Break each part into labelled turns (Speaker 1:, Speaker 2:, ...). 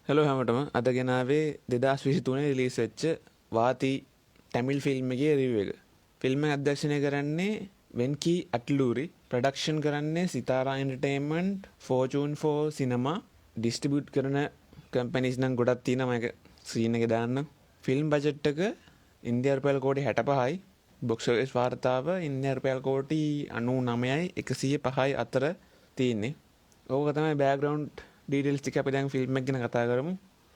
Speaker 1: Hello හැමෝටම අද ගෙනාවේ 2023 රිලීස් වෙච්ච වාති තමිල් ෆිල්ම් එකේ රිවිව් එක. ෆිල්ම් එක අධ්‍යක්ෂණය කරන්නේ වෙන්කී අට්ලූරි, ප්‍රොඩක්ෂන් කරන්නේ සිතාරා එන්ටර්ටේන්මන්ට්, ෆෝචූන් 4 සිනමා, ඩිස්ට්‍රිබියුට් කරන කම්පැනිස් නම් ගොඩක් තියෙනවා මේක ස්ක්‍රීන් එකේ දාන්න. ෆිල්ම් බජට් එක ඉන්දියානු රුපියල් කෝටි 65යි. බොක්ස් ඔෆිස් වාර්තාව ඉන්දියානු රුපියල් කෝටි 99යි 105යි අතර තියෙන්නේ. ඕක තමයි බෑග්ග්‍රවුන්ඩ් ඩීටේල්ස් ටික අපි දැන් ෆිල්ම් එක ගැන කතා කරමු.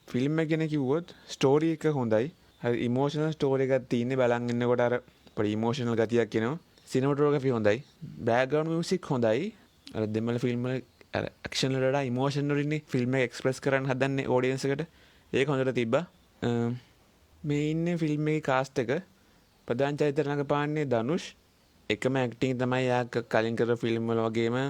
Speaker 1: ෆිල්ම් එක ගැන කිව්වොත් ස්ටෝරි එක හොඳයි. හරි ඉමෝෂනල් ස්ටෝරි එකක් තියෙන්නේ. බලන් ඉන්නකොට අර පොඩි ඉමෝෂනල් ගතියක් එනවා. සිනමටෝග්‍රැෆි හොඳයි. බෑග්ග්‍රවුන්ඩ් මියුසික් හොඳයි. අර දෙමළ ෆිල්ම් වල අර ඇක්ෂන් වලට වඩා ඉමෝෂන් වලින්නේ ෆිල්ම් එක එක්ස්ප්‍රෙස් කරන්න හදන්නේ ඔඩියන්ස් එකට. ඒක හොඳට තිබ්බා. මේ ඉන්නේ ෆිල්ම් එකේ කාස්ට් එක. ප්‍රධාන චරිත රඟපාන්නේ ධනුෂ්. එකම ඇක්ටිං තමයි යා කලින් කරපු ෆිල්ම් වල වගේම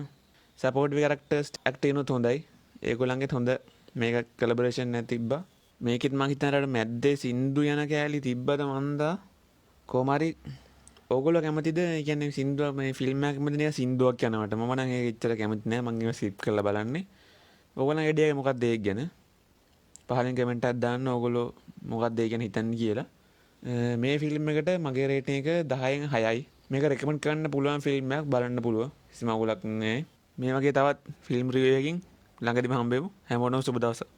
Speaker 1: සපෝට් කැරක්ටර්ස් ඇක්ටිං උත් හොඳයි. ඒගොල්ලන්ගෙත් හොඳ මේක කොලැබොරේෂන් එක තිබ්බා. මේකෙත් මං හිතන්නේ අර මැද්දේ සින්දු යන කෑලි තිබ්බද මන්දා කොහොම හරි ඕගොල්ලෝ කැමතිද? ඒ කියන්නේ සින්දුව මේ ෆිල්ම් එකක් කැමතිද නේද සින්දුවක් යනවට? මම නම් ඒක එච්චර කැමති නෑ. මං ඒක ස්කිප් කරලා බලන්නේ. ඕගොල්ලන්ගේ අයිඩියා එක මොකක්ද ඒක ගැන? පහලින් කමෙන්ට් එකක් දාන්න ඕගොල්ලෝ මොකක්ද ඒ ගැන හිතන්නේ කියලා. මේ ෆිල්ම් එකට මගේ රේටින් එක 10න් 6යි. මේක රෙකමන්ඩ් කරන්න පුළුවන් ෆිල්ම් එකක් බලන්න පුළුවන්. කිසිම අවුලක් නෑ. මේ වගේ තවත් ෆිල්ම් රිවිව් එකකින් ළඟදිම හම්බෙමු. හැමෝටම සුබ දවසක්.